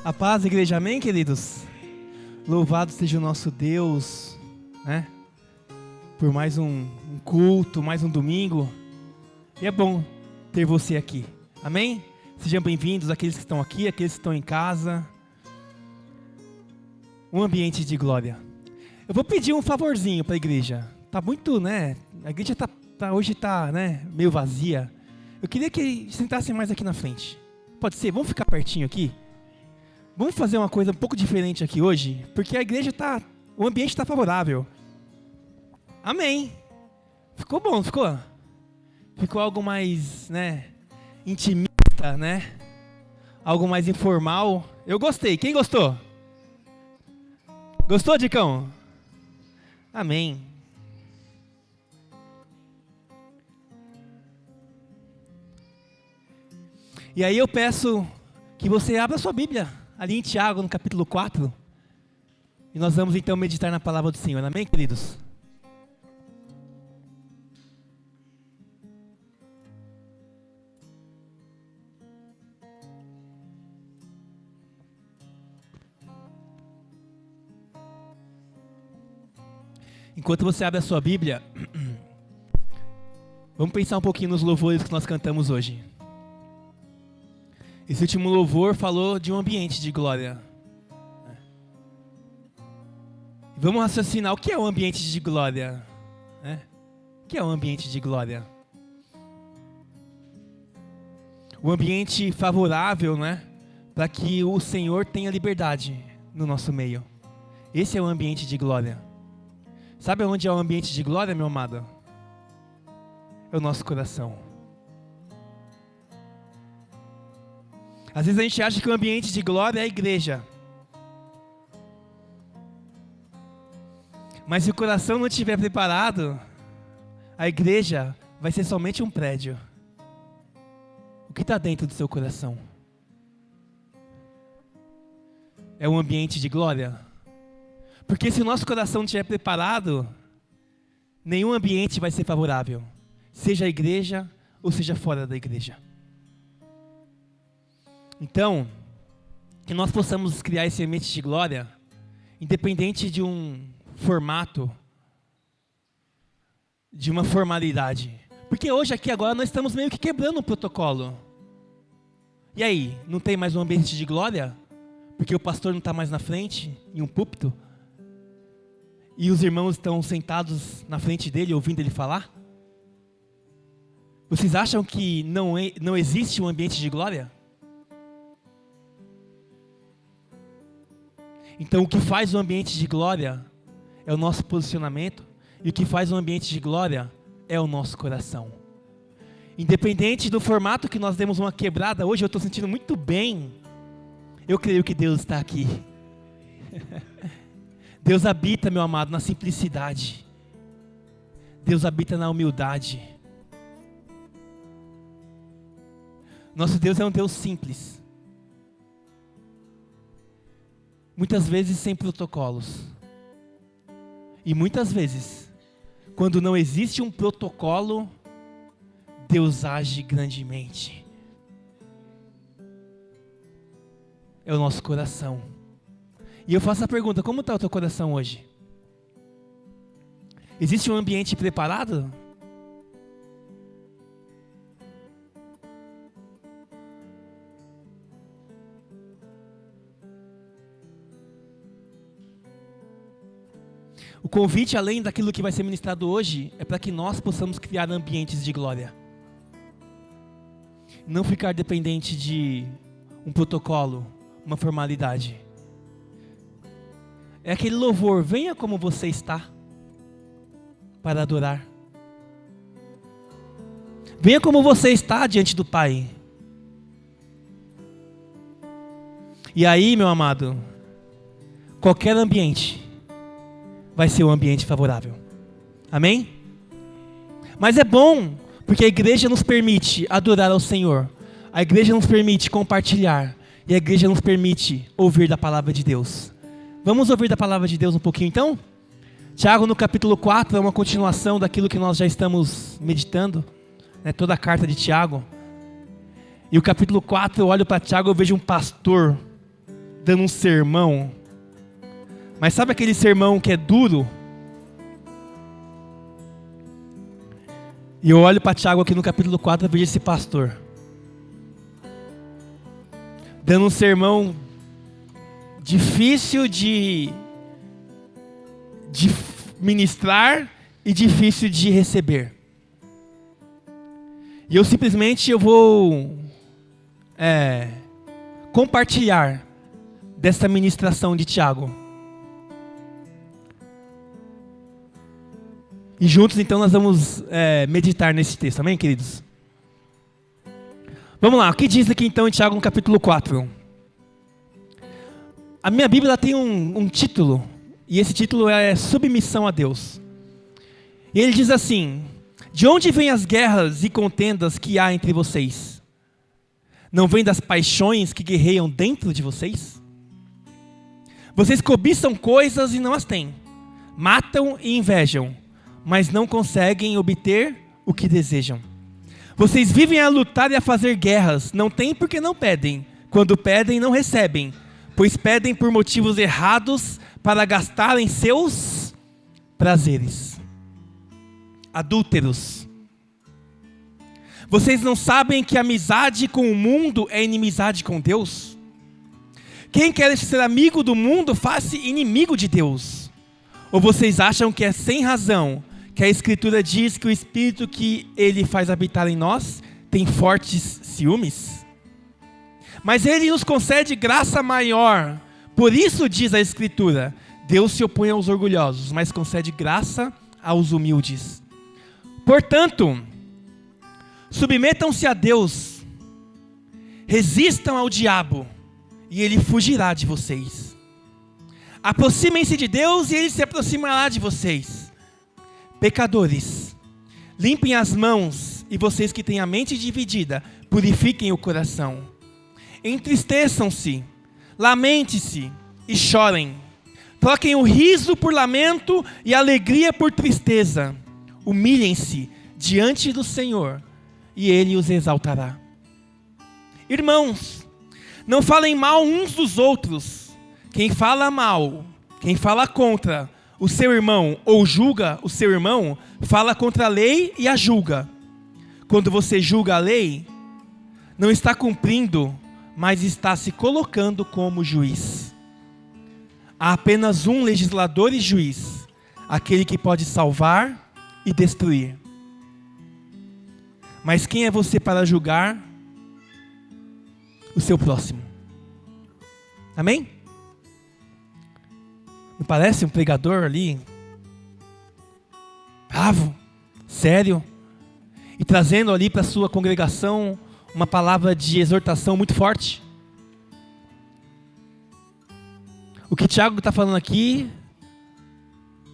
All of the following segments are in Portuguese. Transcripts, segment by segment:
A paz, igreja, amém, queridos? Louvado seja o nosso Deus, né? Por mais um culto, mais um domingo. E é bom ter você aqui, amém? Sejam bem-vindos aqueles que estão aqui, aqueles que estão em casa. Um ambiente de glória. Eu vou pedir um favorzinho para a igreja. Tá muito, né? A igreja hoje tá, né, meio vazia. Eu queria que sentassem mais aqui na frente. Pode ser? Vamos ficar pertinho aqui? Vamos fazer uma coisa um pouco diferente aqui hoje, porque a igreja o ambiente está favorável. Amém. Ficou bom, ficou? Ficou algo mais, né, intimista, né? Algo mais informal. Eu gostei. Quem gostou? Gostou, Dicão? Amém. E aí eu peço que você abra sua Bíblia, ali em Tiago, no capítulo 4. E nós vamos então meditar na palavra do Senhor. Amém, queridos? Enquanto você abre a sua Bíblia, vamos pensar um pouquinho nos louvores que nós cantamos hoje. Esse último louvor falou de um ambiente de glória. Vamos raciocinar, o que é um ambiente de glória? O que é um ambiente de glória? O ambiente favorável, né? Para que o Senhor tenha liberdade no nosso meio. Esse é o ambiente de glória. Sabe onde é o ambiente de glória, meu amado? É o nosso coração. Às vezes a gente acha que o ambiente de glória é a igreja. Mas se o coração não estiver preparado, a igreja vai ser somente um prédio. O que está dentro do seu coração? É um ambiente de glória? Porque se o nosso coração não estiver preparado, nenhum ambiente vai ser favorável. Seja a igreja ou seja fora da igreja. Então, que nós possamos criar esse ambiente de glória, independente de um formato, de uma formalidade. Porque hoje aqui agora nós estamos meio que quebrando o protocolo. E aí, não tem mais um ambiente de glória? Porque o pastor não está mais na frente, em um púlpito? E os irmãos estão sentados na frente dele, ouvindo ele falar? Vocês acham que não existe um ambiente de glória? Então o que faz o ambiente de glória é o nosso posicionamento, e o que faz o ambiente de glória é o nosso coração. Independente do formato que nós demos uma quebrada, hoje eu estou sentindo muito bem. Eu creio que Deus está aqui. Deus habita, meu amado, na simplicidade. Deus habita na humildade. Nosso Deus é um Deus simples. Muitas vezes sem protocolos. E muitas vezes, quando não existe um protocolo, Deus age grandemente. É o nosso coração. E eu faço a pergunta, como está o teu coração hoje? Existe um ambiente preparado? O convite, além daquilo que vai ser ministrado hoje, é para que nós possamos criar ambientes de glória. Não ficar dependente de um protocolo, uma formalidade. É aquele louvor, venha como você está, para adorar. Venha como você está diante do Pai. E aí, meu amado, qualquer ambiente vai ser um ambiente favorável. Amém? Mas é bom, porque a igreja nos permite adorar ao Senhor. A igreja nos permite compartilhar. E a igreja nos permite ouvir da palavra de Deus. Vamos ouvir da palavra de Deus um pouquinho então? Tiago no capítulo 4 é uma continuação daquilo que nós já estamos meditando, né? Toda a carta de Tiago. E o capítulo 4, eu olho para Tiago e eu vejo um pastor dando um sermão. Mas sabe aquele sermão que é duro? E eu olho para Tiago aqui no capítulo 4 e vejo esse pastor dando um sermão difícil de ministrar e difícil de receber. E eu simplesmente vou compartilhar dessa ministração de Tiago. E juntos então nós vamos meditar nesse texto, amém, queridos? Vamos lá, o que diz aqui então em Tiago no capítulo 4? A minha Bíblia tem um título, e esse título é Submissão a Deus. E ele diz assim: de onde vêm as guerras e contendas que há entre vocês? Não vêm das paixões que guerreiam dentro de vocês? Vocês cobiçam coisas e não as têm, matam e invejam, mas não conseguem obter o que desejam. Vocês vivem a lutar e a fazer guerras, não têm porque não pedem. Quando pedem, não recebem, pois pedem por motivos errados para gastarem seus prazeres. Adúlteros. Vocês não sabem que amizade com o mundo é inimizade com Deus? Quem quer ser amigo do mundo, faz-se inimigo de Deus. Ou vocês acham que é sem razão que a Escritura diz que o Espírito que Ele faz habitar em nós tem fortes ciúmes? Mas Ele nos concede graça maior. Por isso diz a Escritura: Deus se opõe aos orgulhosos, mas concede graça aos humildes. Portanto, submetam-se a Deus, resistam ao diabo, e ele fugirá de vocês. Aproximem-se de Deus, e ele se aproximará de vocês. Pecadores, limpem as mãos, e vocês que têm a mente dividida, purifiquem o coração. Entristeçam-se, lamente-se e chorem. Troquem o riso por lamento e a alegria por tristeza. Humilhem-se diante do Senhor, e Ele os exaltará. Irmãos, não falem mal uns dos outros. Quem fala mal, quem fala contra o seu irmão ou julga o seu irmão, fala contra a lei e a julga. Quando você julga a lei, não está cumprindo, mas está se colocando como juiz. Há apenas um legislador e juiz, aquele que pode salvar e destruir. Mas quem é você para julgar o seu próximo? Amém? Não parece um pregador ali, bravo, sério, e trazendo ali para a sua congregação uma palavra de exortação muito forte? O que Tiago está falando aqui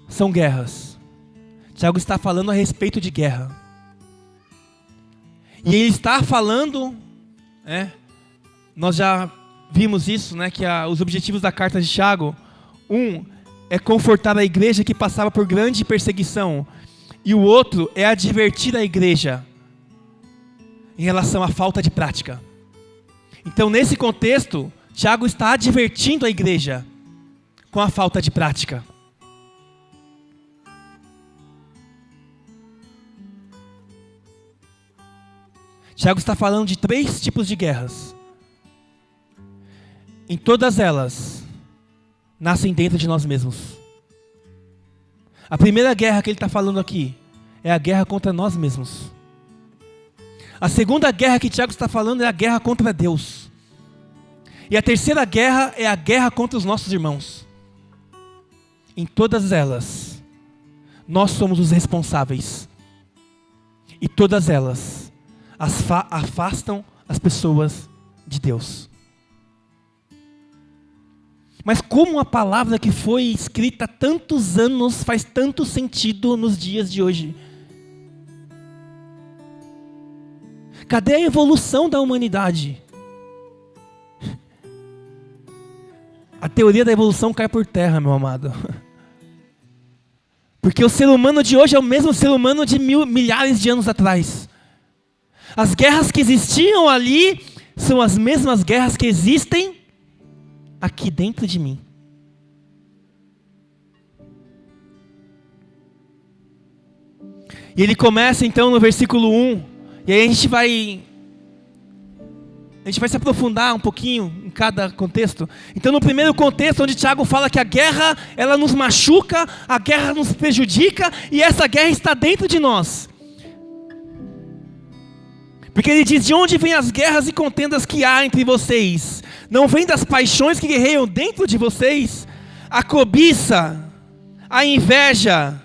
são guerras. Tiago está falando a respeito de guerra. E ele está falando, nós já vimos isso, que os objetivos da carta de Tiago, é confortar a igreja que passava por grande perseguição, e o outro é advertir a igreja em relação à falta de prática. Então, nesse contexto, Tiago está advertindo a igreja com a falta de prática. Tiago está falando de 3 tipos de guerras. Em todas elas, nascem dentro de nós mesmos. A primeira guerra que ele está falando aqui é a guerra contra nós mesmos. A segunda guerra que Tiago está falando é a guerra contra Deus. E a terceira guerra é a guerra contra os nossos irmãos. Em todas elas, nós somos os responsáveis. E todas elas afastam as pessoas de Deus. Mas como a palavra que foi escrita há tantos anos faz tanto sentido nos dias de hoje? Cadê a evolução da humanidade? A teoria da evolução cai por terra, meu amado. Porque o ser humano de hoje é o mesmo ser humano de milhares de anos atrás. As guerras que existiam ali são as mesmas guerras que existem aqui dentro de mim. E ele começa então no versículo 1, e aí a gente vai se aprofundar um pouquinho em cada contexto. Então no primeiro contexto, onde Tiago fala que a guerra, ela nos machuca, a guerra nos prejudica, e essa guerra está dentro de nós. Porque ele diz: de onde vêm as guerras e contendas que há entre vocês? Não vem das paixões que guerreiam dentro de vocês? A cobiça, a inveja,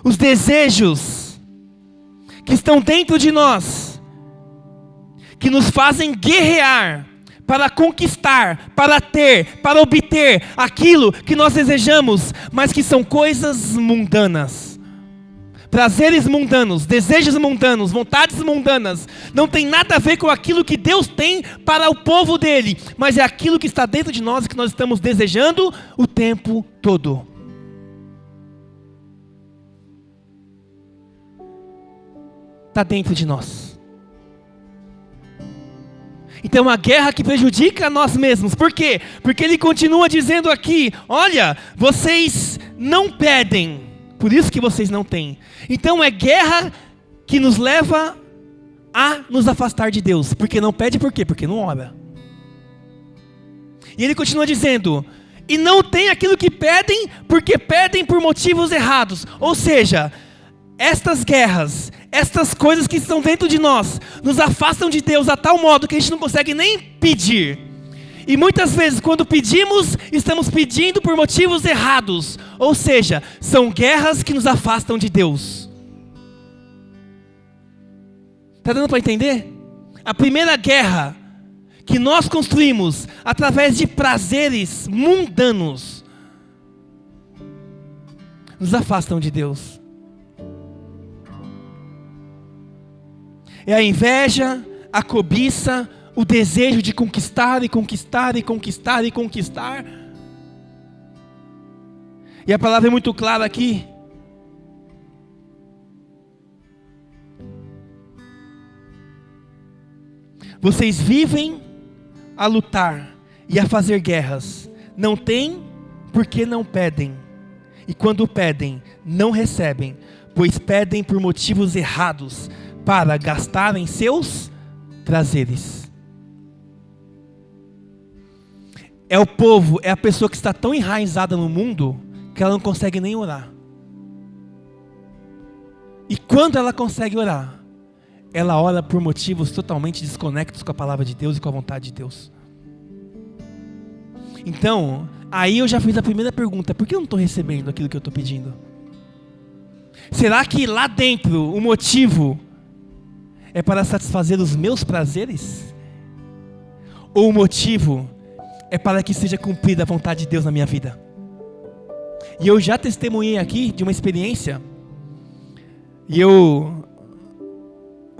os desejos que estão dentro de nós, que nos fazem guerrear para conquistar, para ter, para obter aquilo que nós desejamos, mas que são coisas mundanas, prazeres mundanos, desejos mundanos, vontades mundanas. Não tem nada a ver com aquilo que Deus tem para o povo dele, mas é aquilo que está dentro de nós e que nós estamos desejando o tempo todo. Está dentro de nós. Então é uma guerra que prejudica a nós mesmos. Por quê? Porque ele continua dizendo aqui: olha, vocês não pedem, por isso que vocês não têm. Então é guerra que nos leva a nos afastar de Deus. Porque não pede, por quê? Porque não ora. E ele continua dizendo: e não tem aquilo que pedem, porque pedem por motivos errados. Ou seja, estas guerras, estas coisas que estão dentro de nós, nos afastam de Deus a tal modo que a gente não consegue nem pedir. E muitas vezes quando pedimos, estamos pedindo por motivos errados. Ou seja, são guerras que nos afastam de Deus. Está dando para entender? A primeira guerra que nós construímos através de prazeres mundanos nos afastam de Deus. É a inveja, a cobiça, o desejo de conquistar e conquistar e conquistar e conquistar. E a palavra é muito clara aqui. Vocês vivem a lutar e a fazer guerras. Não têm porque não pedem. E quando pedem, não recebem, pois pedem por motivos errados, para gastar em seus prazeres. É o povo, é a pessoa que está tão enraizada no mundo que ela não consegue nem orar. E quando ela consegue orar, ela ora por motivos totalmente desconectos com a palavra de Deus e com a vontade de Deus. Então, aí eu já fiz a primeira pergunta: por que eu não estou recebendo aquilo que eu estou pedindo? Será que lá dentro o motivo é para satisfazer os meus prazeres? Ou o motivo é para que seja cumprida a vontade de Deus na minha vida? E eu já testemunhei aqui de uma experiência. E um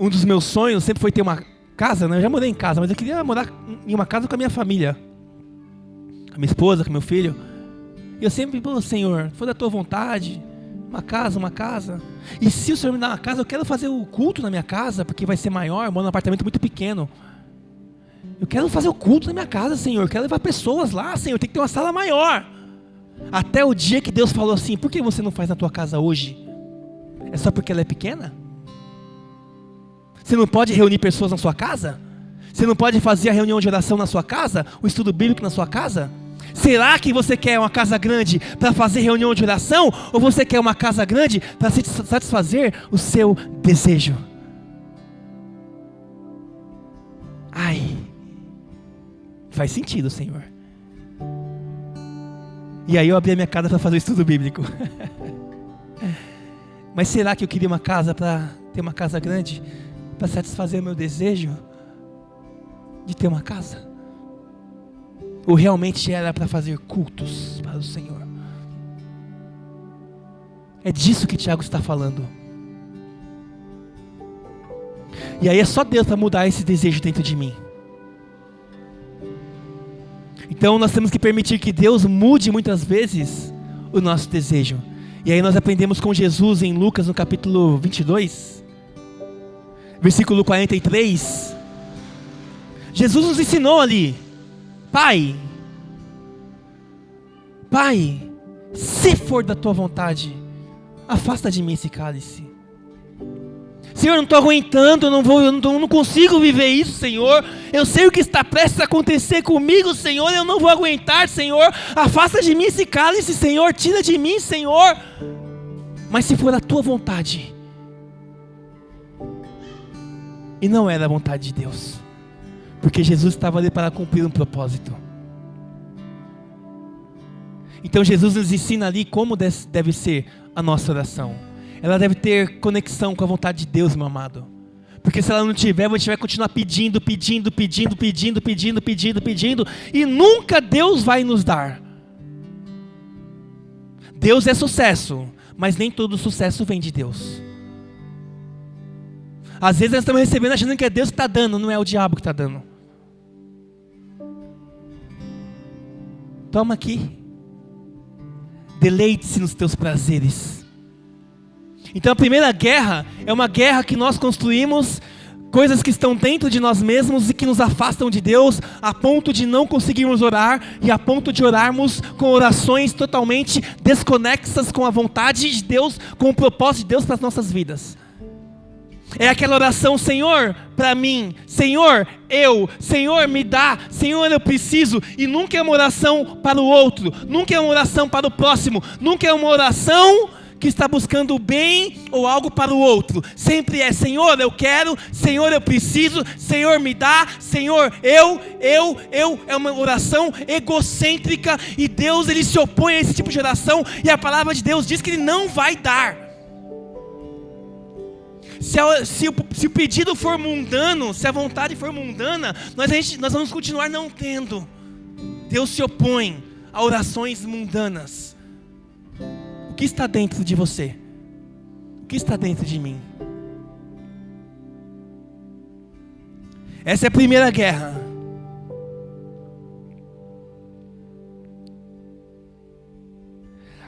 dos meus sonhos sempre foi ter uma casa, né? Eu já morei em casa, mas eu queria morar em uma casa com a minha família, com a minha esposa, com meu filho. E eu sempre, Senhor, se for da tua vontade, uma casa. E se o Senhor me dá uma casa, eu quero fazer o culto na minha casa, porque vai ser maior, eu moro num apartamento muito pequeno. Eu quero fazer o culto na minha casa, Senhor. Eu quero levar pessoas lá, Senhor. Tem que ter uma sala maior. Até o dia que Deus falou assim: por que você não faz na tua casa hoje? É só porque ela é pequena? Você não pode reunir pessoas na sua casa? Você não pode fazer a reunião de oração na sua casa? O estudo bíblico na sua casa? Será que você quer uma casa grande para fazer reunião de oração? Ou você quer uma casa grande para satisfazer o seu desejo? Ai, faz sentido, Senhor. E aí eu abri a minha casa para fazer o estudo bíblico. Mas será que eu queria uma casa para ter uma casa grande? Para satisfazer o meu desejo de ter uma casa? Ou realmente era para fazer cultos para o Senhor? É disso que Tiago está falando. E aí é só Deus para mudar esse desejo dentro de mim. Então nós temos que permitir que Deus mude muitas vezes o nosso desejo. E aí nós aprendemos com Jesus em Lucas no capítulo 22, versículo 43. Jesus nos ensinou ali: Pai, Pai, se for da tua vontade, afasta de mim esse cálice. Senhor, eu não estou aguentando, eu não consigo viver isso, Senhor. Eu sei o que está prestes a acontecer comigo, Senhor. Eu não vou aguentar, Senhor. Afasta de mim esse cálice, Senhor. Tira de mim, Senhor. Mas se for a tua vontade, e não era a vontade de Deus, porque Jesus estava ali para cumprir um propósito. Então Jesus nos ensina ali como deve ser a nossa oração. Ela deve ter conexão com a vontade de Deus, meu amado. Porque se ela não tiver, a gente vai continuar pedindo, e nunca Deus vai nos dar. Deus é sucesso, mas nem todo sucesso vem de Deus. Às vezes nós estamos recebendo achando que é Deus que está dando, não é o diabo que está dando. Toma aqui. Deleite-se nos teus prazeres. Então a primeira guerra é uma guerra que nós construímos, coisas que estão dentro de nós mesmos e que nos afastam de Deus, a ponto de não conseguirmos orar e a ponto de orarmos com orações totalmente desconexas com a vontade de Deus, com o propósito de Deus para as nossas vidas. É aquela oração, Senhor, para mim, Senhor, Senhor, me dá, Senhor, eu preciso, e nunca é uma oração para o outro, nunca é uma oração para o próximo, nunca é uma oração que está buscando o bem ou algo para o outro. Sempre é, Senhor, eu quero, Senhor, eu preciso, Senhor, me dá, Senhor, eu. É uma oração egocêntrica, e Deus, Ele se opõe a esse tipo de oração, e a palavra de Deus diz que Ele não vai dar. Se o pedido for mundano, se a vontade for mundana, nós vamos continuar não tendo. Deus se opõe a orações mundanas. O que está dentro de você? O que está dentro de mim? Essa é a primeira guerra.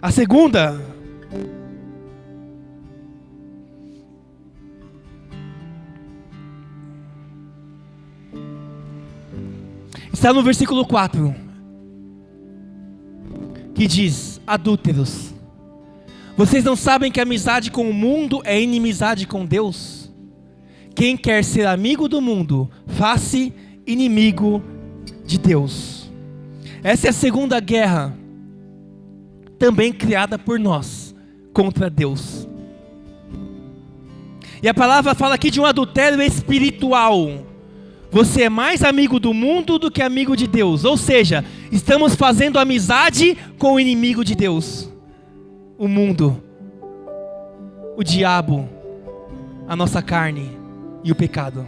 A segunda está no versículo 4, que diz: adúlteros, vocês não sabem que a amizade com o mundo é inimizade com Deus? Quem quer ser amigo do mundo, faz-se inimigo de Deus. Essa é a segunda guerra, também criada por nós, contra Deus. E a palavra fala aqui de um adultério espiritual. Você é mais amigo do mundo do que amigo de Deus. Ou seja, estamos fazendo amizade com o inimigo de Deus. O mundo, o diabo, a nossa carne e o pecado.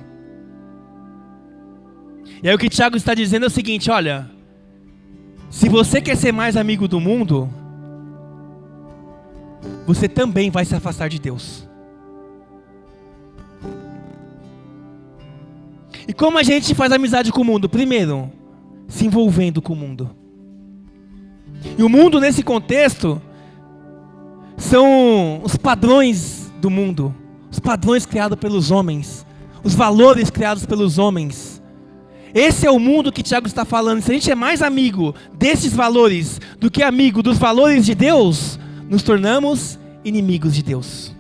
E aí o que Tiago está dizendo é o seguinte: olha, se você quer ser mais amigo do mundo, você também vai se afastar de Deus. E como a gente faz amizade com o mundo? Primeiro, se envolvendo com o mundo. E o mundo nesse contexto são os padrões do mundo, os padrões criados pelos homens, os valores criados pelos homens. Esse é o mundo que Tiago está falando. Se a gente é mais amigo desses valores do que amigo dos valores de Deus, nos tornamos inimigos de Deus.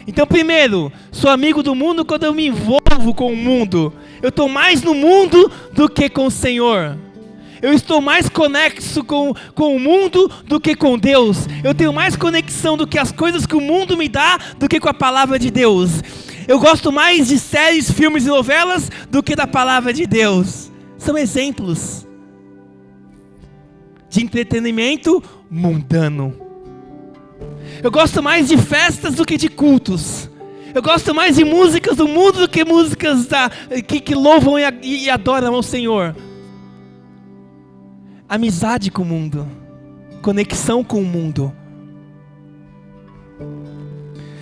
Então, primeiro, sou amigo do mundo quando eu me envolvo com o mundo. Eu estou mais no mundo do que com o Senhor. Eu estou mais conexo com o mundo do que com Deus. Eu tenho mais conexão do que as coisas que o mundo me dá do que com a palavra de Deus. Eu gosto mais de séries, filmes e novelas do que da palavra de Deus. São exemplos de entretenimento mundano. Eu gosto mais de festas do que de cultos. Eu gosto mais de músicas do mundo do que músicas que louvam e adoram ao Senhor. Amizade com o mundo, conexão com o mundo.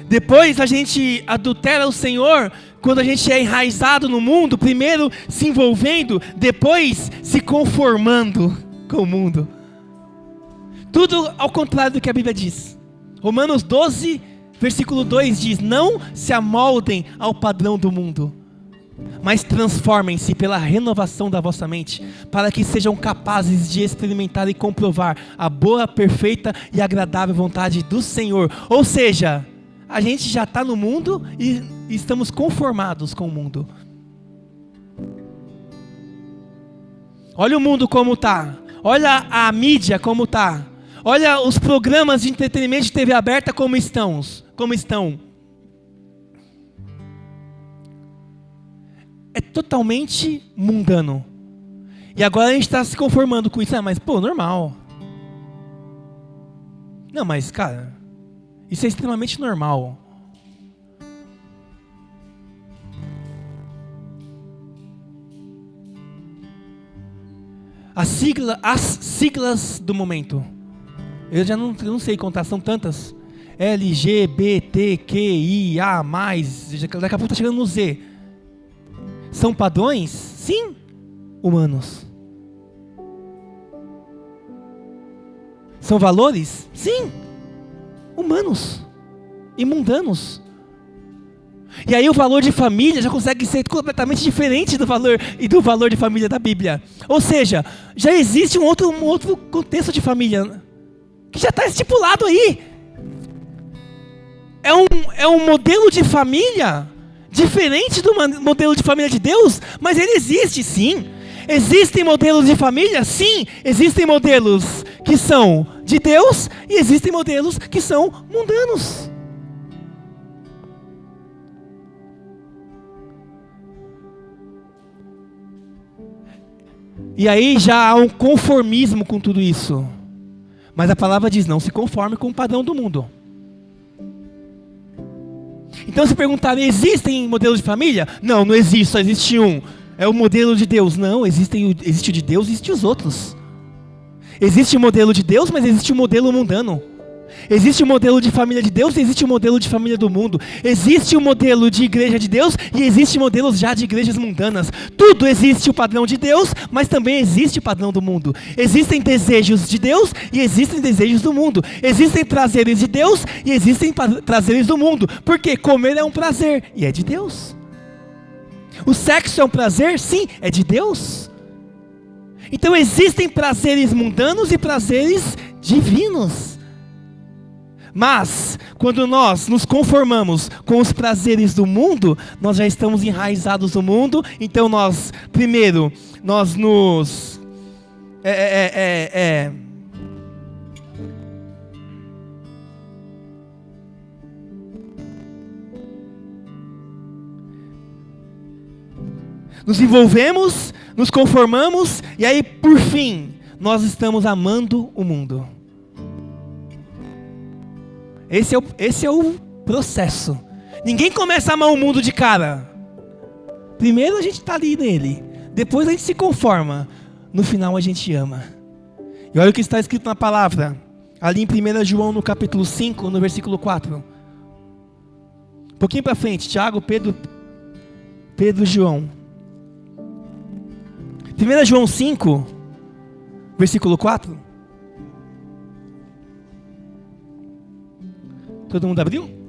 Depois a gente adultera o Senhor quando a gente é enraizado no mundo, primeiro se envolvendo, depois se conformando com o mundo. Tudo ao contrário do que a Bíblia diz. Romanos 12, versículo 2 diz: não se amoldem ao padrão do mundo, mas transformem-se pela renovação da vossa mente, para que sejam capazes de experimentar e comprovar a boa, perfeita e agradável vontade do Senhor. Ou seja, a gente já está no mundo e estamos conformados com o mundo. Olha o mundo como está, olha a mídia como está, olha os programas de entretenimento de TV aberta como estão. É totalmente mundano. E agora a gente está se conformando com isso. Ah, mas pô, normal. Não, mas cara, isso é extremamente normal. As siglas do momento. Eu não sei contar, são tantas. LGBTQIA+, daqui a pouco está chegando no Z. São padrões? Sim, humanos. São valores? Sim, humanos e mundanos. E aí o valor de família já consegue ser completamente diferente do valor de família da Bíblia. Ou seja, já existe um outro contexto de família que já está estipulado aí. É um modelo de família diferente do modelo de família de Deus, mas ele existe sim. Existem modelos de família? Sim. Existem modelos que são de Deus e existem modelos que são mundanos. E aí já há um conformismo com tudo isso. Mas a palavra diz, não se conforme com o padrão do mundo. Então se perguntarem, existem modelos de família? Não, não existe, só existe um. É o modelo de Deus. Não, existe o de Deus e existe os outros. Existe o modelo de Deus, mas existe o modelo mundano. Existe o modelo de família de Deus e existe o modelo de família do mundo. Existe o modelo de igreja de Deus e existe modelos já de igrejas mundanas. Tudo existe o padrão de Deus, mas também existe o padrão do mundo. Existem desejos de Deus e existem desejos do mundo. Existem prazeres de Deus e existem prazeres do mundo. Porque comer é um prazer e é de Deus. O sexo é um prazer? Sim, é de Deus. Então existem prazeres mundanos e prazeres divinos. Mas, quando nós nos conformamos com os prazeres do mundo, nós já estamos enraizados no mundo. Então nós, primeiro, nós nos... nos envolvemos, nos conformamos, e aí, por fim, nós estamos amando o mundo. Esse é o processo. Ninguém começa a amar o mundo de cara. Primeiro a gente está ali nele. Depois a gente se conforma. No final a gente ama. E olha o que está escrito na palavra. Ali em 1 João no capítulo 5, no versículo 4. Um pouquinho para frente. Tiago, Pedro e João. 1 João 5, versículo 4. Todo mundo abriu?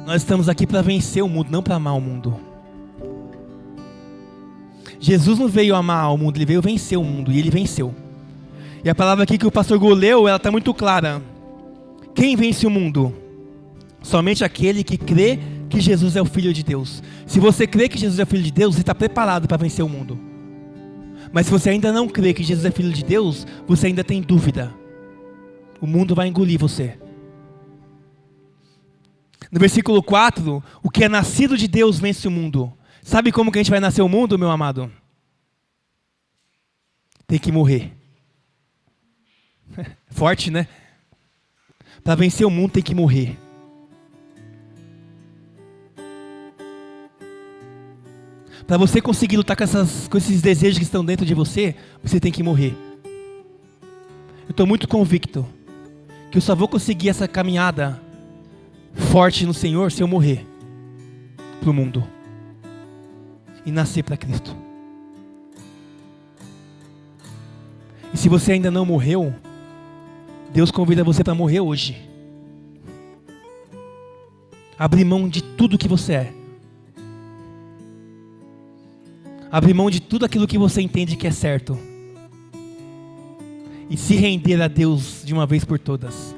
Nós estamos aqui para vencer o mundo, não para amar o mundo. Jesus não veio amar o mundo, ele veio vencer o mundo, e ele venceu. E a palavra aqui que o pastor Gu leu, ela está muito clara. Quem vence o mundo? Somente aquele que crê que Jesus é o Filho de Deus. Se você crê que Jesus é o Filho de Deus, você está preparado para vencer o mundo. Mas se você ainda não crê que Jesus é Filho de Deus, você ainda tem dúvida. O mundo vai engolir você. No versículo 4, o que é nascido de Deus vence o mundo. Sabe como que a gente vai nascer o mundo, meu amado? Tem que morrer. Forte, né? Para vencer o mundo tem que morrer. Para você conseguir lutar com esses desejos que estão dentro de você, você tem que morrer. Eu estou muito convicto que eu só vou conseguir essa caminhada forte no Senhor se eu morrer para o mundo e nascer para Cristo. E se você ainda não morreu, Deus convida você para morrer hoje. Abrir mão de tudo que você é. Abrir mão de tudo aquilo que você entende que é certo. E se render a Deus de uma vez por todas.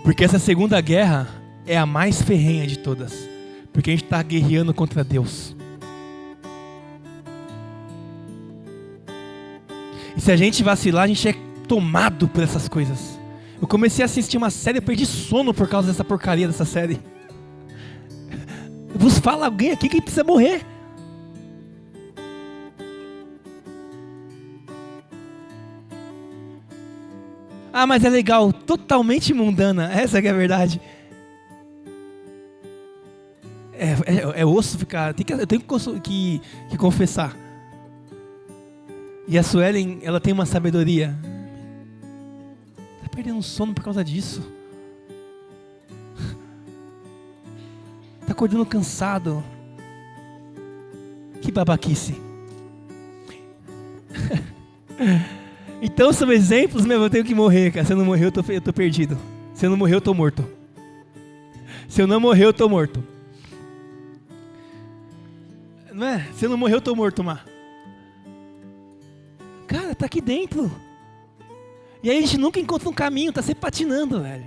Porque essa segunda guerra é a mais ferrenha de todas. Porque a gente está guerreando contra Deus. E se a gente vacilar, a gente é tomado por essas coisas. Eu comecei a assistir uma série, eu perdi sono por causa dessa porcaria dessa série. Vos fala alguém aqui que precisa morrer. Ah, mas é legal, totalmente mundana, essa que é a verdade. É osso ficar, eu tenho que confessar. E a Suelen, ela tem uma sabedoria. Tá perdendo sono por causa disso. Tá acordando cansado. Que babaquice. Então são exemplos, eu tenho que morrer, cara. Se eu não morrer, eu tô perdido. Se eu não morrer, eu tô morto. Se eu não morrer, eu tô morto. Não é? Se eu não morrer, eu tô morto, Mar. Cara, tá aqui dentro. E aí a gente nunca encontra um caminho, tá sempre patinando, velho.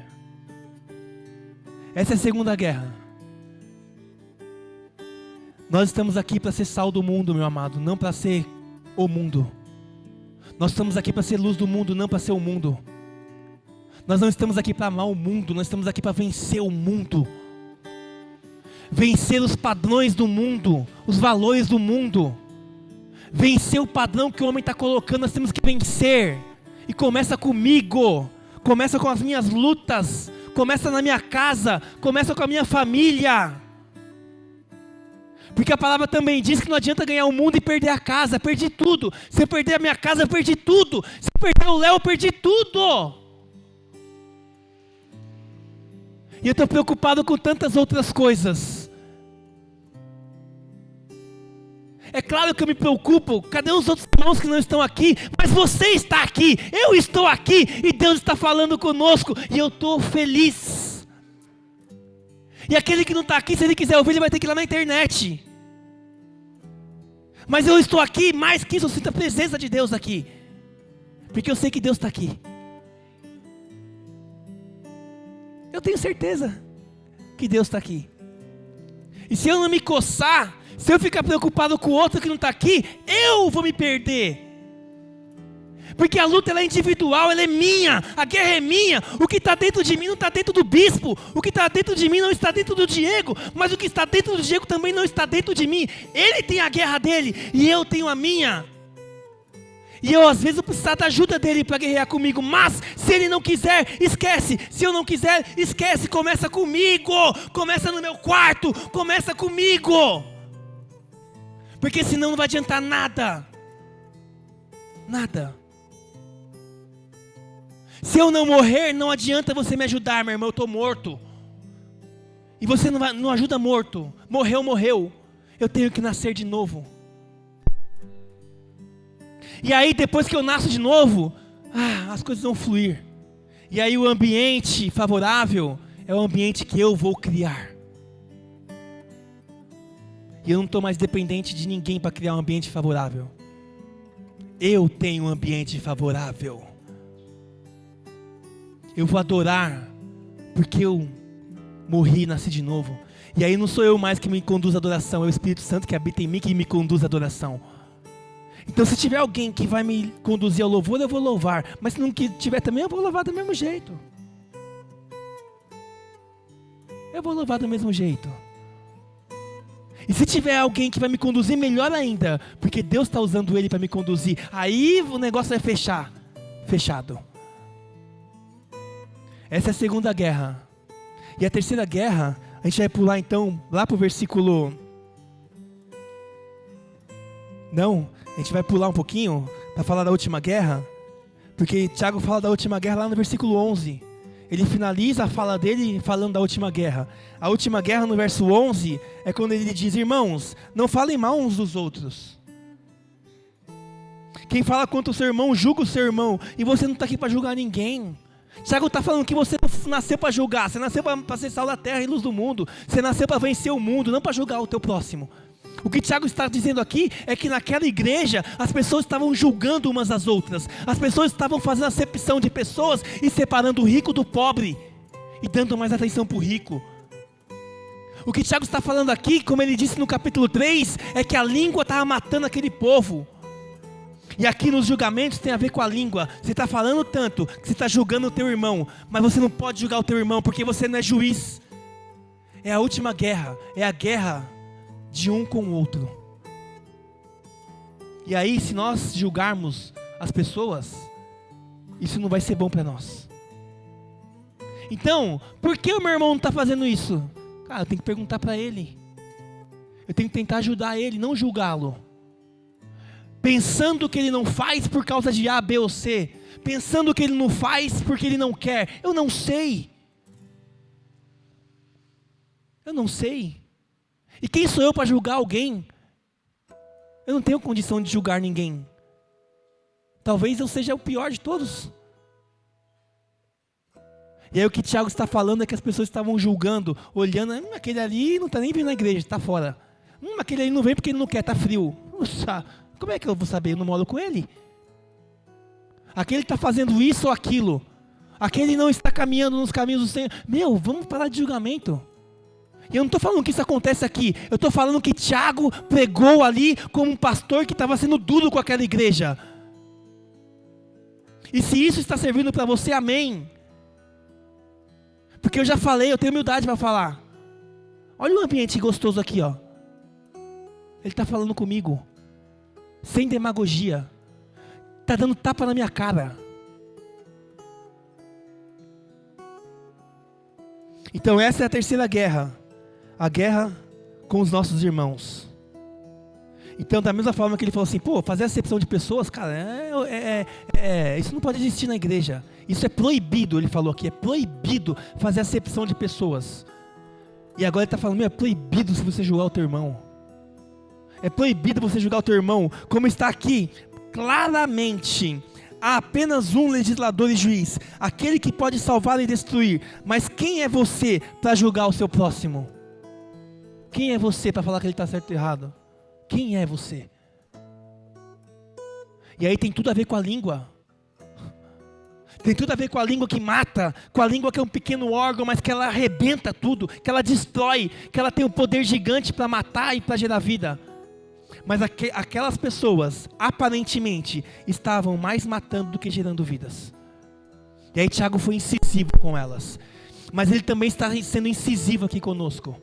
Essa é a segunda guerra. Nós estamos aqui para ser sal do mundo, meu amado, não para ser o mundo. Nós estamos aqui para ser luz do mundo, não para ser o mundo. Nós não estamos aqui para amar o mundo, nós estamos aqui para vencer o mundo. Vencer os padrões do mundo, os valores do mundo. Vencer o padrão que o homem está colocando, nós temos que vencer. E começa comigo, começa com as minhas lutas, começa na minha casa, começa com a minha família. Porque a palavra também diz que não adianta ganhar o mundo e perder a casa, perdi tudo. Se eu perder a minha casa, eu perdi tudo. Se eu perder o Léo, eu perdi tudo. E eu estou preocupado com tantas outras coisas. É claro que eu me preocupo, cadê os outros irmãos que não estão aqui? Mas você está aqui, eu estou aqui, e Deus está falando conosco, e eu estou feliz. E aquele que não está aqui, se ele quiser ouvir, ele vai ter que ir lá na internet. Mas eu estou aqui, mais que isso, eu sinto a presença de Deus aqui. Porque eu sei que Deus está aqui. Eu tenho certeza que Deus está aqui. E se eu não me coçar, se eu ficar preocupado com o outro que não está aqui, eu vou me perder. Porque a luta ela é individual, ela é minha, a guerra é minha. O que está dentro de mim não está dentro do bispo. O que está dentro de mim não está dentro do Diego. Mas o que está dentro do Diego também não está dentro de mim. Ele tem a guerra dele e eu tenho a minha. E eu às vezes vou precisar da ajuda dele para guerrear comigo. Mas se ele não quiser, esquece. Se eu não quiser, esquece. Começa comigo. Começa no meu quarto. Começa comigo. Porque senão não vai adiantar nada. Nada. Se eu não morrer, não adianta você me ajudar, meu irmão, eu estou morto. E você não ajuda morto. Morreu, morreu. Eu tenho que nascer de novo. E aí, depois que eu nasço de novo, as coisas vão fluir. E aí o ambiente favorável é o ambiente que eu vou criar. E eu não estou mais dependente de ninguém para criar um ambiente favorável. Eu tenho um ambiente favorável. Eu vou adorar, porque eu morri e nasci de novo. E aí não sou eu mais que me conduz à adoração, é o Espírito Santo que habita em mim que me conduz à adoração. Então se tiver alguém que vai me conduzir ao louvor, eu vou louvar. Mas se não tiver também, eu vou louvar do mesmo jeito. Eu vou louvar do mesmo jeito. E se tiver alguém que vai me conduzir, melhor ainda. Porque Deus está usando ele para me conduzir. Aí o negócio vai fechar. Fechado. Essa é a segunda guerra. E a terceira guerra, A gente vai pular então lá para o versículo... Não, a gente vai pular um pouquinho para falar da última guerra. Porque Tiago fala da última guerra lá no versículo 11. Ele finaliza a fala dele falando da última guerra. A última guerra no verso 11 é quando ele diz: irmãos, não falem mal uns dos outros. Quem fala contra o seu irmão, julga o seu irmão. E você não está aqui para julgar ninguém. Tiago está falando que você não nasceu para julgar. Você nasceu para ser sal da terra e luz do mundo. Você nasceu para vencer o mundo, não para julgar o teu próximo. O que Tiago está dizendo aqui é que naquela igreja as pessoas estavam julgando umas às outras. As pessoas estavam fazendo acepção de pessoas e separando o rico do pobre e dando mais atenção para o rico. O que Tiago está falando aqui, como ele disse no capítulo 3, é que a língua estava matando aquele povo. E aqui nos julgamentos tem a ver com a língua. Você está falando tanto que você está julgando o teu irmão, mas você não pode julgar o teu irmão porque você não é juiz. É a última guerra, é a guerra de um com o outro. E aí, se nós julgarmos as pessoas, isso não vai ser bom para nós. Então, por que o meu irmão não está fazendo isso? Cara, eu tenho que perguntar para ele. Eu tenho que tentar ajudar ele, não julgá-lo. Pensando que ele não faz por causa de A, B ou C. Pensando que ele não faz porque ele não quer. Eu não sei. Eu não sei. E quem sou eu para julgar alguém? Eu não tenho condição de julgar ninguém. Talvez eu seja o pior de todos. E aí o que Tiago está falando é que as pessoas estavam julgando, olhando, aquele ali não está nem vindo na igreja, está fora. Aquele ali não vem porque ele não quer, está frio. Nossa, como é que eu vou saber? Eu não moro com ele. Aquele está fazendo isso ou aquilo. Aquele não está caminhando nos caminhos do Senhor. Vamos parar de julgamento. E eu não estou falando que isso acontece aqui. Eu estou falando que Tiago pregou ali como um pastor que estava sendo duro com aquela igreja. E se isso está servindo para você, amém. Porque eu já falei, eu tenho humildade para falar. Olha o ambiente gostoso aqui, ó. Ele está falando comigo. Sem demagogia. Está dando tapa na minha cara. Então essa é a terceira guerra. A guerra com os nossos irmãos. Então, da mesma forma que ele falou assim, fazer acepção de pessoas, cara, isso não pode existir na igreja. Isso é proibido, ele falou aqui, é proibido fazer acepção de pessoas. E agora ele está falando, é proibido se você julgar o teu irmão. É proibido você julgar o teu irmão, como está aqui, claramente. Há apenas um legislador e juiz, aquele que pode salvar e destruir. Mas quem é você para julgar o seu próximo? Quem é você para falar que ele está certo ou errado? Quem é você? E aí tem tudo a ver com a língua. Tem tudo a ver com a língua que mata, com a língua que é um pequeno órgão, mas que ela arrebenta tudo, que ela destrói, que ela tem um poder gigante para matar e para gerar vida. Mas aquelas pessoas, aparentemente, estavam mais matando do que gerando vidas. E aí Tiago foi incisivo com elas. Mas ele também está sendo incisivo aqui conosco.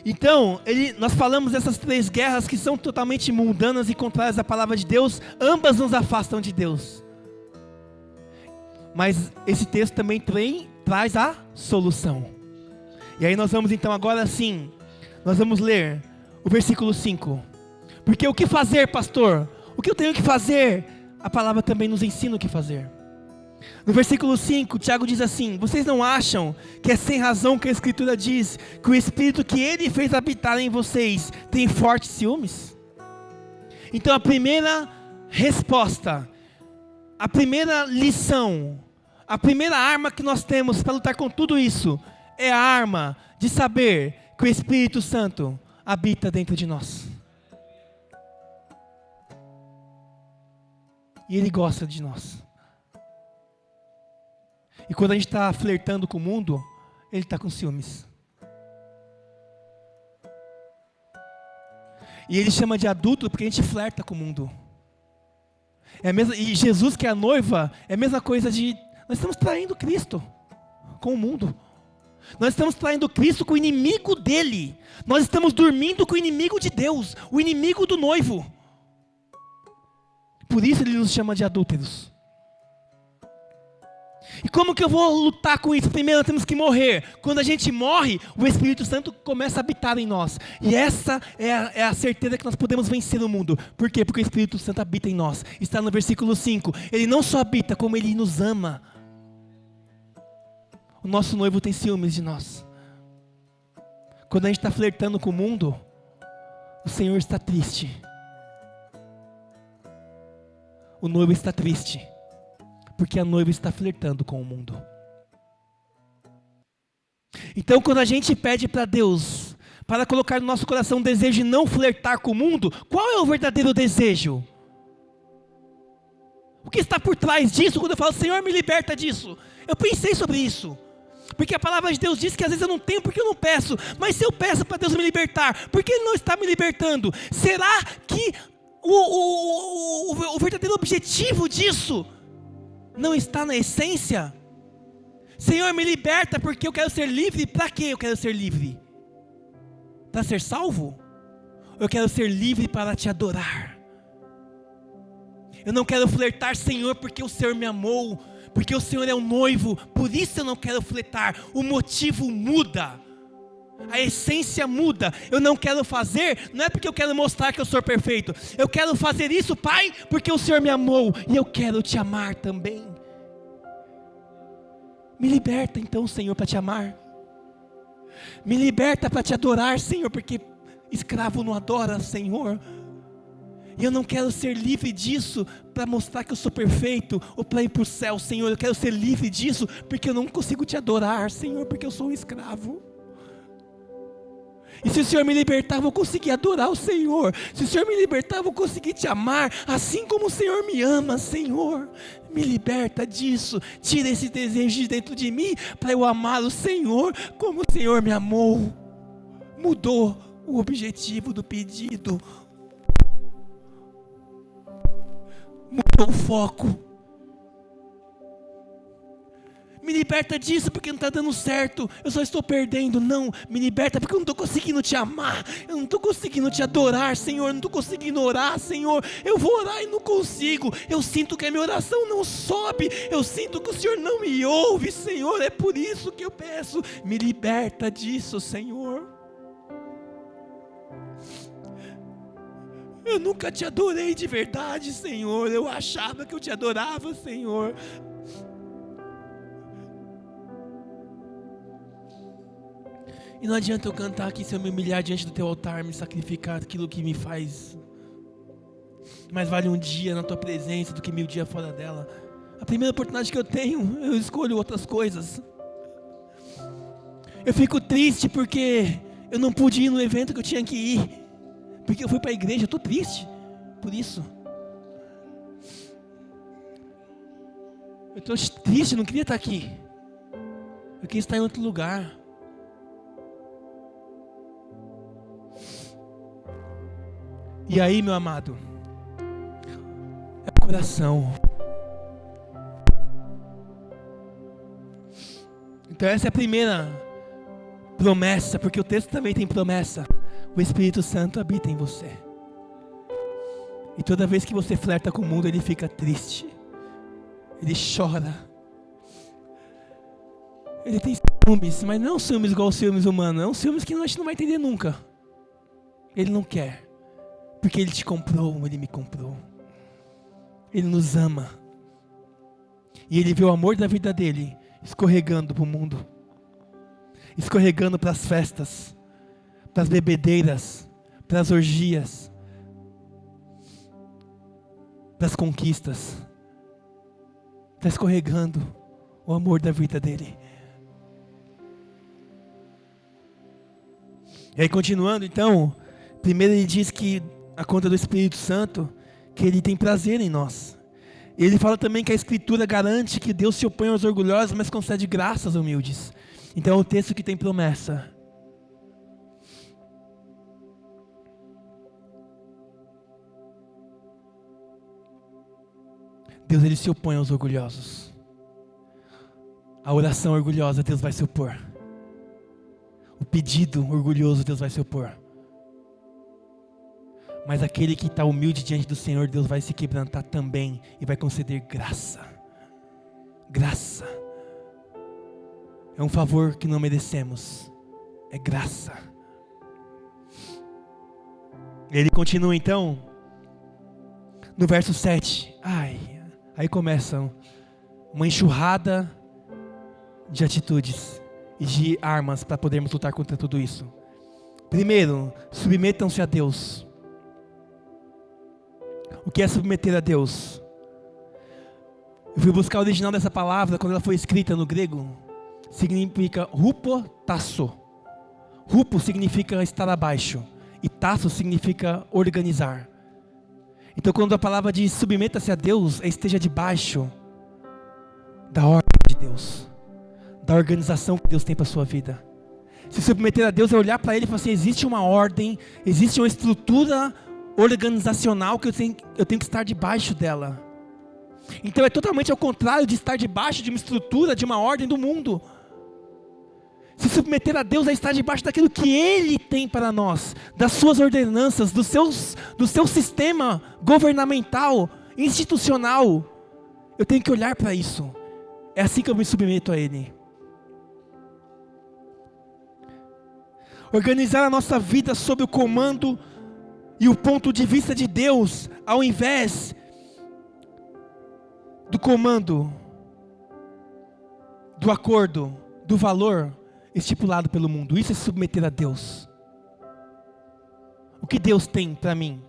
Então, nós falamos dessas três guerras que são totalmente mundanas e contrárias à palavra de Deus. Ambas nos afastam de Deus. Mas esse texto também traz a solução. E aí nós vamos então agora sim, nós vamos ler o versículo 5. Porque o que fazer, pastor? O que eu tenho que fazer? A palavra também nos ensina o que fazer. No versículo 5, Tiago diz assim: vocês não acham que é sem razão que a Escritura diz que o Espírito que Ele fez habitar em vocês tem fortes ciúmes? Então a primeira resposta, a primeira lição, a primeira arma que nós temos para lutar com tudo isso, é a arma de saber que o Espírito Santo habita dentro de nós. E Ele gosta de nós. E quando a gente está flertando com o mundo, ele está com ciúmes. E ele chama de adulto porque a gente flerta com o mundo. E Jesus, que é a noiva, é a mesma coisa de... Nós estamos traindo Cristo com o mundo. Nós estamos traindo Cristo com o inimigo dele. Nós estamos dormindo com o inimigo de Deus, o inimigo do noivo. Por isso ele nos chama de adúlteros. E como que eu vou lutar com isso? Primeiro nós temos que morrer. Quando a gente morre, o Espírito Santo começa a habitar em nós. E essa é a certeza que nós podemos vencer o mundo. Por quê? Porque o Espírito Santo habita em nós. Está no versículo 5. Ele não só habita, como Ele nos ama. O nosso noivo tem ciúmes de nós. Quando a gente está flertando com o mundo, o Senhor está triste. O noivo está triste. Porque a noiva está flertando com o mundo. Então, quando a gente pede para Deus, para colocar no nosso coração um desejo de não flertar com o mundo, qual é o verdadeiro desejo? O que está por trás disso? Quando eu falo, Senhor, me liberta disso. Eu pensei sobre isso. Porque a palavra de Deus diz que às vezes eu não tenho porque eu não peço. Mas se eu peço para Deus me libertar, por que Ele não está me libertando? Será que o verdadeiro objetivo disso não está na essência? Senhor, me liberta porque eu quero ser livre. Para que eu quero ser livre? Para ser salvo? Eu quero ser livre para te adorar. Eu não quero flertar, Senhor, porque o Senhor me amou, porque o Senhor é o noivo, por isso eu não quero flertar. O motivo muda, a essência muda. Eu não quero fazer, não é porque eu quero mostrar que eu sou perfeito. Eu quero fazer isso, Pai, porque o Senhor me amou e eu quero te amar também. Me liberta então, Senhor, para te amar. Me liberta para te adorar, Senhor, porque escravo não adora, Senhor. E eu não quero ser livre disso para mostrar que eu sou perfeito ou para ir para o céu, Senhor. Eu quero ser livre disso porque eu não consigo te adorar, Senhor, porque eu sou um escravo. E se o Senhor me libertar, eu vou conseguir adorar o Senhor. Se o Senhor me libertar, eu vou conseguir te amar, assim como o Senhor me ama, Senhor. Me liberta disso, tira esse desejo de dentro de mim, para eu amar o Senhor, como o Senhor me amou. Mudou o objetivo do pedido. Mudou o foco. Me liberta disso porque não está dando certo, eu só estou perdendo. Não, me liberta porque eu não estou conseguindo te amar, eu não estou conseguindo te adorar, Senhor, eu não estou conseguindo orar, Senhor. Eu vou orar e não consigo, eu sinto que a minha oração não sobe, eu sinto que o Senhor não me ouve, Senhor. É por isso que eu peço, me liberta disso, Senhor. Eu nunca te adorei de verdade, Senhor. Eu achava que eu te adorava, Senhor. E não adianta eu cantar aqui se eu me humilhar diante do teu altar, me sacrificar aquilo que me faz. Mais vale um dia na tua presença do que 1000 dias fora dela. A primeira oportunidade que eu tenho, eu escolho outras coisas. Eu fico triste porque eu não pude ir no evento que eu tinha que ir. Porque eu fui para a igreja, eu estou triste por isso. Eu estou triste, não queria estar aqui. Eu queria estar em outro lugar. E aí, meu amado, é o coração. Então essa é a primeira promessa, porque o texto também tem promessa. O Espírito Santo habita em você. E toda vez que você flerta com o mundo, ele fica triste. Ele chora. Ele tem ciúmes, mas não ciúmes igual os ciúmes humanos. É um ciúmes que a gente não vai entender nunca. Ele não quer. Porque Ele te comprou, Ele me comprou. Ele nos ama. E Ele vê o amor da vida dele escorregando para o mundo. Escorregando para as festas, para as bebedeiras, para as orgias, para as conquistas. Está escorregando o amor da vida dele. E aí continuando então, primeiro ele diz que a conta do Espírito Santo, que Ele tem prazer em nós. Ele fala também que a Escritura garante que Deus se opõe aos orgulhosos, mas concede graça aos humildes. Então é um texto que tem promessa. Deus, Ele se opõe aos orgulhosos. A oração orgulhosa, Deus vai se opor. O pedido orgulhoso, Deus vai se opor. Mas aquele que está humilde diante do Senhor, Deus vai se quebrantar também e vai conceder graça. Graça. É um favor que não merecemos. É graça. Ele continua então, no verso 7. Aí começa uma enxurrada de atitudes e de armas para podermos lutar contra tudo isso. Primeiro, submetam-se a Deus. O que é submeter a Deus? Eu fui buscar o original dessa palavra, quando ela foi escrita no grego, significa hupotasso. Hupo significa estar abaixo, e tasso significa organizar. Então quando a palavra diz submeta-se a Deus, esteja debaixo da ordem de Deus, da organização que Deus tem para a sua vida. Se submeter a Deus é olhar para Ele e falar assim, existe uma ordem, existe uma estrutura organizacional que eu tenho que estar debaixo dela. Então é totalmente ao contrário de estar debaixo de uma estrutura, de uma ordem do mundo. Se submeter a Deus é estar debaixo daquilo que Ele tem para nós, das suas ordenanças, do seu sistema governamental, institucional. Eu tenho que olhar para isso. É assim que eu me submeto a Ele. Organizar a nossa vida sob o comando e o ponto de vista de Deus, ao invés do comando, do acordo, do valor estipulado pelo mundo. Isso é se submeter a Deus. O que Deus tem para mim?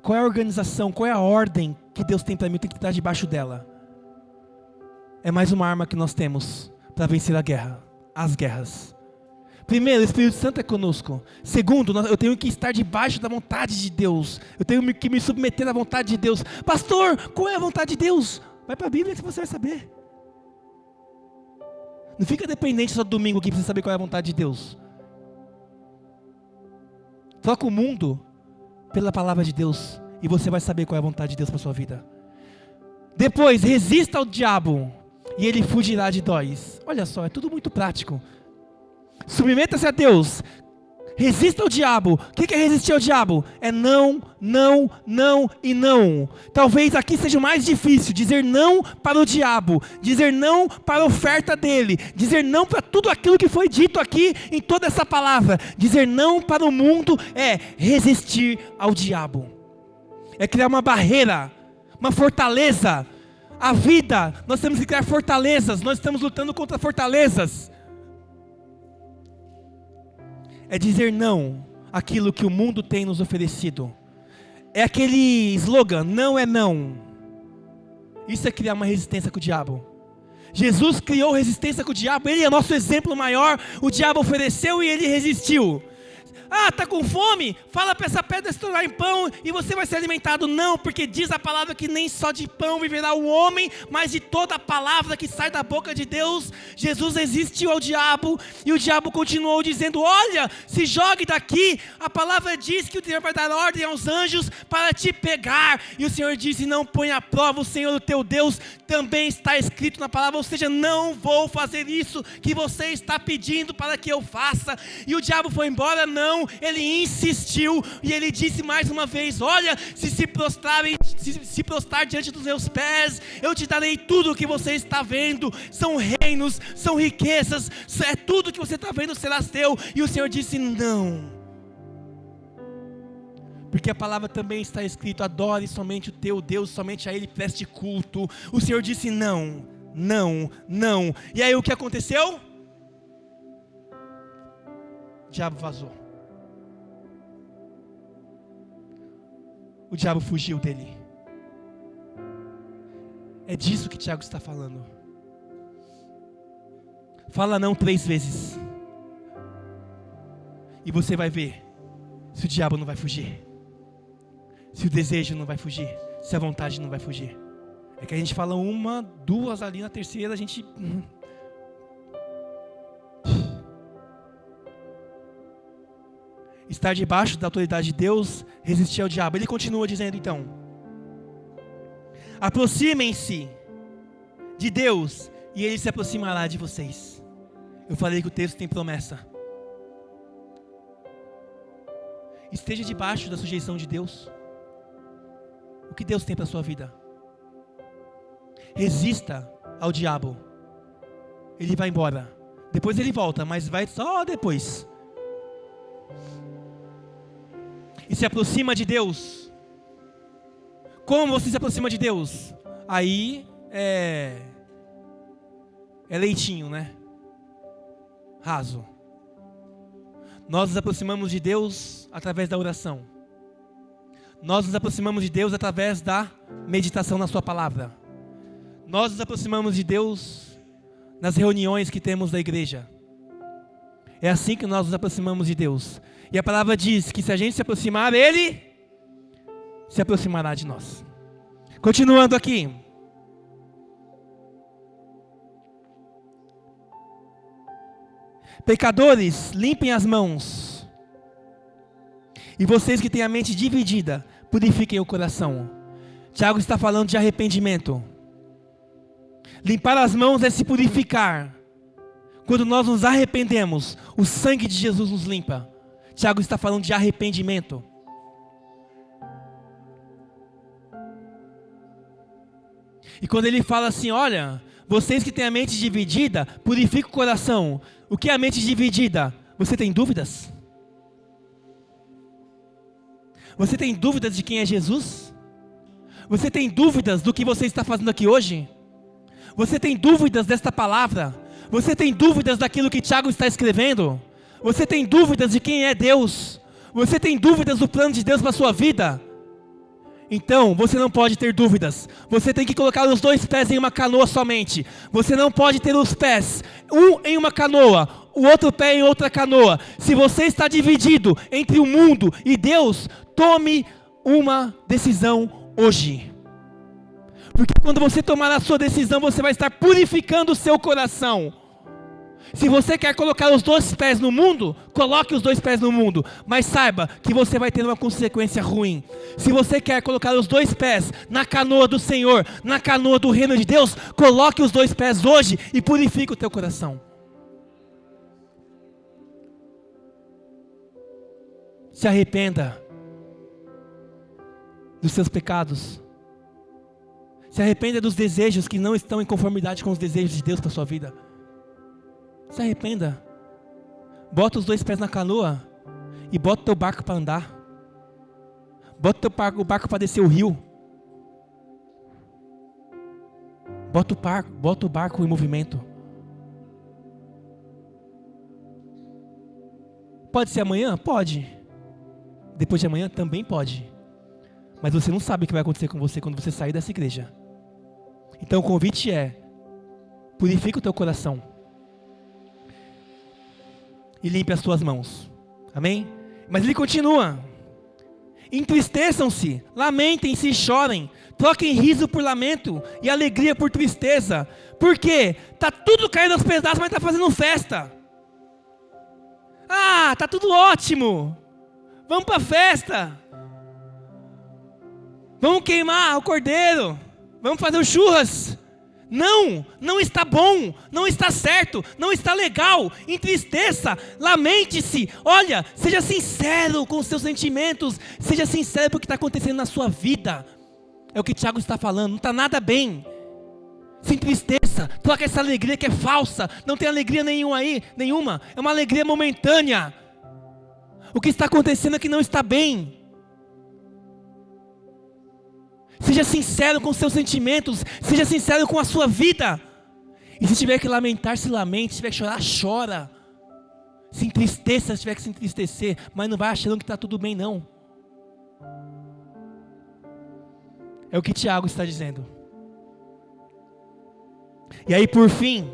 Qual é a organização, qual é a ordem que Deus tem para mim? Eu tenho que estar debaixo dela. É mais uma arma que nós temos para vencer a guerra, as guerras. Primeiro, o Espírito Santo é conosco. Segundo, eu tenho que estar debaixo da vontade de Deus. Eu tenho que me submeter à vontade de Deus. Pastor, qual é a vontade de Deus? Vai para a Bíblia que você vai saber. Não fica dependente só do domingo aqui para você saber qual é a vontade de Deus. Troca o mundo pela palavra de Deus e você vai saber qual é a vontade de Deus para a sua vida. Depois, resista ao diabo e ele fugirá de nós. Olha só, é tudo muito prático. Submeta-se a Deus. Resista ao diabo. O que é resistir ao diabo? É não, não, não e não. Talvez aqui seja o mais difícil. Dizer não para o diabo. Dizer não para a oferta dele. Dizer não para tudo aquilo que foi dito aqui em toda essa palavra. Dizer não para o mundo é resistir ao diabo. É criar uma barreira, uma fortaleza. A vida, nós temos que criar fortalezas. Nós estamos lutando contra fortalezas. É dizer não àquilo que o mundo tem nos oferecido. É aquele slogan, não é não. Isso é criar uma resistência com o diabo. Jesus criou resistência com o diabo, Ele é nosso exemplo maior. O diabo ofereceu e Ele resistiu. Ah, está com fome? Fala para essa pedra se tornar em pão e você vai ser alimentado. Não, porque diz a palavra que nem só de pão viverá o homem, mas de toda a palavra que sai da boca de Deus. Jesus resistiu ao diabo e o diabo continuou dizendo, olha, se jogue daqui. A palavra diz que o Senhor vai dar ordem aos anjos para te pegar. E o Senhor disse, não põe à prova o Senhor o teu Deus. Também está escrito na palavra, ou seja, não vou fazer isso que você está pedindo para que eu faça. E o diabo foi embora? Não. Ele insistiu e ele disse mais uma vez, olha, se prostrar diante dos meus pés, eu te darei tudo o que você está vendo, são reinos, são riquezas, é tudo que você está vendo será seu. E o Senhor disse não, porque a palavra também está escrito, adore somente o teu Deus, somente a Ele preste culto. O Senhor disse não, não, não. E aí o que aconteceu? O diabo vazou. O diabo fugiu dele. É disso que Tiago está falando. Fala não 3 vezes. E você vai ver se o diabo não vai fugir. Se o desejo não vai fugir. Se a vontade não vai fugir. É que a gente fala 1, 2 ali, na terceira a gente... Estar debaixo da autoridade de Deus, resistir ao diabo. Ele continua dizendo então, aproximem-se de Deus e Ele se aproximará de vocês. Eu falei que o texto tem promessa. Esteja debaixo da sujeição de Deus. O que Deus tem para a sua vida? Resista ao diabo ele vai embora. Depois ele volta, mas vai só depois. E se aproxima de Deus. Como você se aproxima de Deus? Aí é leitinho, né? Raso. Nós nos aproximamos de Deus através da oração. Nós nos aproximamos de Deus através da meditação na sua palavra. Nós nos aproximamos de Deus nas reuniões que temos da igreja. É assim que nós nos aproximamos de Deus. E a palavra diz que se a gente se aproximar, Ele se aproximará de nós. Continuando aqui. Pecadores, limpem as mãos. E vocês que têm a mente dividida, purifiquem o coração. Tiago está falando de arrependimento. Limpar as mãos é se purificar. Quando nós nos arrependemos, o sangue de Jesus nos limpa. Tiago está falando de arrependimento. E quando ele fala assim, olha, vocês que têm a mente dividida, purifiquem o coração. O que é a mente dividida? Você tem dúvidas? Você tem dúvidas de quem é Jesus? Você tem dúvidas do que você está fazendo aqui hoje? Você tem dúvidas desta palavra? Você tem dúvidas daquilo que Tiago está escrevendo? Você tem dúvidas de quem é Deus? Você tem dúvidas do plano de Deus para a sua vida? Então, você não pode ter dúvidas. Você tem que colocar os dois pés em uma canoa somente. Você não pode ter os pés, um em uma canoa, o outro pé em outra canoa. Se você está dividido entre o mundo e Deus, tome uma decisão hoje. Porque quando você tomar a sua decisão, você vai estar purificando o seu coração. Se você quer colocar os dois pés no mundo, coloque os dois pés no mundo, mas saiba que você vai ter uma consequência ruim. Se você quer colocar os dois pés na canoa do Senhor, na canoa do reino de Deus, coloque os dois pés hoje e purifique o teu coração. Se arrependa dos seus pecados. Se arrependa dos desejos que não estão em conformidade com os desejos de Deus para a sua vida. Se arrependa. Bota os dois pés na canoa e bota o teu barco para andar. Bota o barco para descer o rio. Bota o barco em movimento. Pode ser amanhã? Pode. Depois de amanhã? Também pode. Mas você não sabe o que vai acontecer com você quando você sair dessa igreja. Então o convite é: purifica o teu coração e limpe as tuas mãos. Amém? Mas ele continua: entristeçam-se, lamentem-se e chorem, troquem riso por lamento e alegria por tristeza. Por quê? Está tudo caindo aos pedaços, mas está fazendo festa. Ah, está tudo ótimo. Vamos para a festa. Vamos queimar o cordeiro. Vamos fazer os churras. Não está bom, não está certo, não está legal. Entristeça, lamente-se. Olha, seja sincero com os seus sentimentos. Seja sincero com o que está acontecendo na sua vida. É o que Tiago está falando, não está nada bem. Se entristeça, troca essa alegria que é falsa. Não tem alegria nenhuma. É uma alegria momentânea. O que está acontecendo é que não está bem. Seja sincero com os seus sentimentos. Seja sincero com a sua vida. E se tiver que lamentar, se lamente. Se tiver que chorar, chora. Se entristeça se tiver que se entristecer. Mas não vai achando que está tudo bem, não. É o que Tiago está dizendo. E aí, por fim,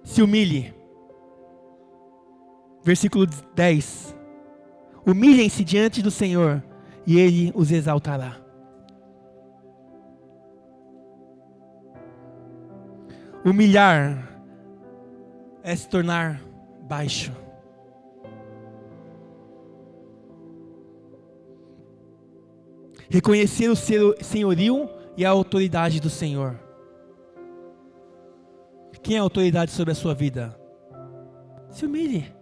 se humilhe. Versículo 10. Humilhem-se diante do Senhor e Ele os exaltará. Humilhar é se tornar baixo. Reconhecer o senhorio e a autoridade do Senhor. Quem é a autoridade sobre a sua vida? Se humilhe.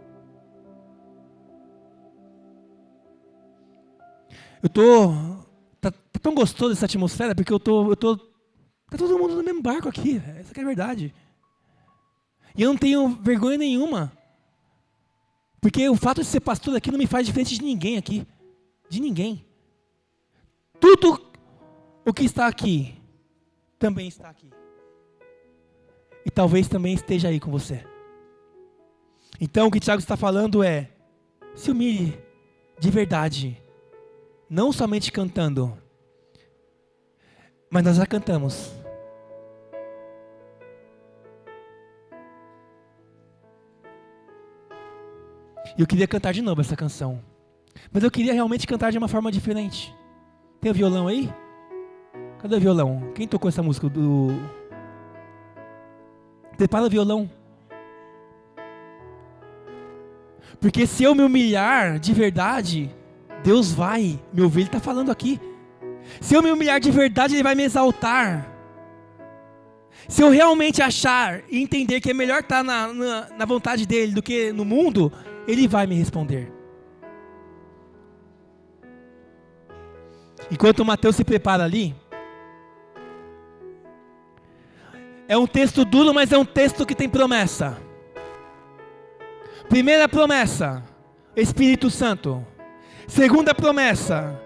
Tá tão gostoso essa atmosfera, porque tá todo mundo no mesmo barco aqui. Essa que é a verdade. E eu não tenho vergonha nenhuma. Porque o fato de ser pastor aqui não me faz diferente de ninguém aqui. De ninguém. Tudo o que está aqui, também está aqui. E talvez também esteja aí com você. Então o que Tiago está falando é, se humilhe de verdade. Não somente cantando. Mas nós já cantamos. E eu queria cantar de novo essa canção. Mas eu queria realmente cantar de uma forma diferente. Tem o violão aí? Cadê o violão? Quem tocou essa música? Prepara o violão. Porque se eu me humilhar de verdade, Deus vai me ouvir. Ele está falando aqui. Se eu me humilhar de verdade, Ele vai me exaltar. Se eu realmente achar e entender que é melhor estar na vontade dEle do que no mundo, Ele vai me responder. Enquanto o Mateus se prepara ali, é um texto duro, mas é um texto que tem promessa. Primeira promessa, Espírito Santo. Segunda promessa,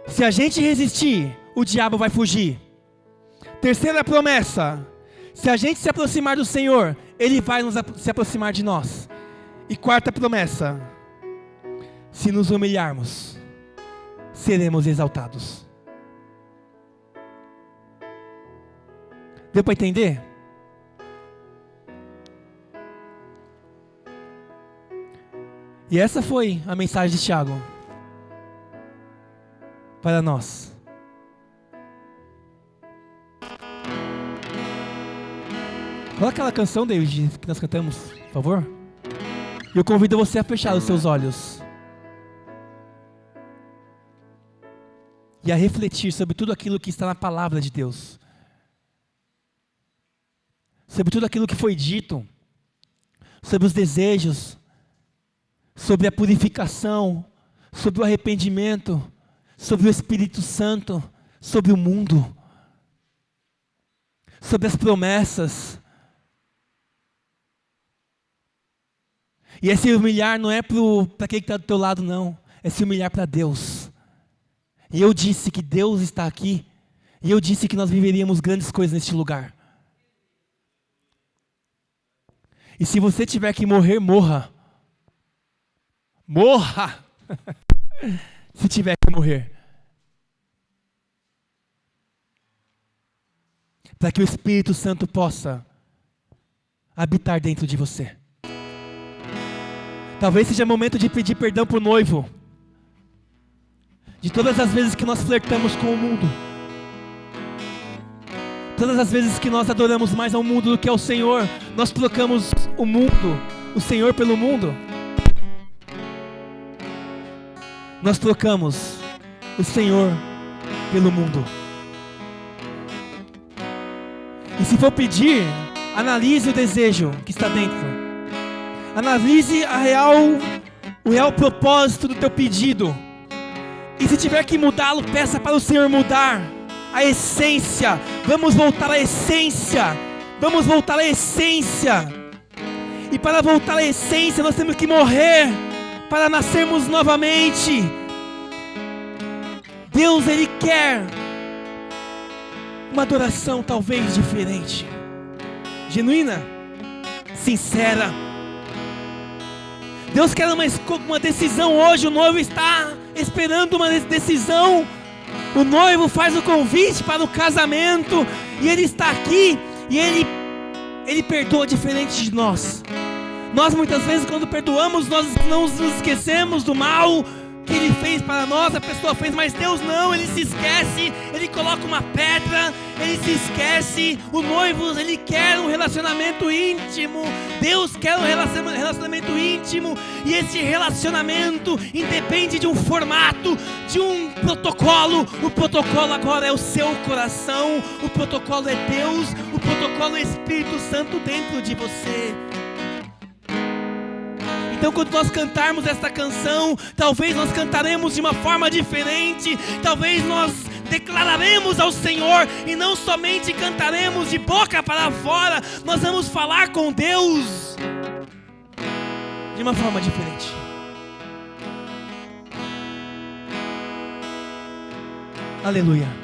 se a gente resistir, o diabo vai fugir. Terceira promessa, se a gente se aproximar do Senhor, Ele vai se aproximar de nós. E quarta promessa, se nos humilharmos, seremos exaltados. Deu para entender? E essa foi a mensagem de Tiago para nós. Qual é aquela canção, David, que nós cantamos, por favor? Eu convido você a fechar os seus olhos e a refletir sobre tudo aquilo que está na palavra de Deus, sobre tudo aquilo que foi dito, sobre os desejos, sobre a purificação, sobre o arrependimento, sobre o Espírito Santo, sobre o mundo, sobre as promessas. E é se humilhar não é para quem está do teu lado, não. É se humilhar para Deus. E eu disse que Deus está aqui. E eu disse que nós viveríamos grandes coisas neste lugar. E se você tiver que morrer, morra. Morra! Se tiver que morrer. Para que o Espírito Santo possa habitar dentro de você. Talvez seja momento de pedir perdão para o noivo. De todas as vezes que nós flertamos com o mundo. Todas as vezes que nós adoramos mais ao mundo do que ao Senhor. Nós trocamos o mundo, o Senhor pelo mundo. Nós trocamos o Senhor pelo mundo. E se for pedir, analise o desejo que está dentro. Analise o real propósito do teu pedido. E se tiver que mudá-lo, peça para o Senhor mudar a essência. Vamos voltar à essência. Vamos voltar à essência. E para voltar à essência, nós temos que morrer para nascermos novamente. Deus, Ele quer uma adoração talvez diferente, genuína, sincera. Deus quer uma decisão hoje. O noivo está esperando uma decisão. O noivo faz o convite para o casamento. E Ele está aqui. E Ele perdoa diferente de nós. Nós muitas vezes quando perdoamos, nós não nos esquecemos do mal que Ele fez para nós, a pessoa fez, mas Deus não, Ele se esquece, Ele coloca uma pedra, Ele se esquece. O noivo, Ele quer um relacionamento íntimo. Deus quer um relacionamento íntimo. E esse relacionamento independe de um formato, de um protocolo. O protocolo agora é o seu coração. O protocolo é Deus. O protocolo é o Espírito Santo dentro de você. Então quando nós cantarmos esta canção, talvez nós cantaremos de uma forma diferente. Talvez declararemos ao Senhor e não somente cantaremos de boca para fora, nós vamos falar com Deus de uma forma diferente. Aleluia.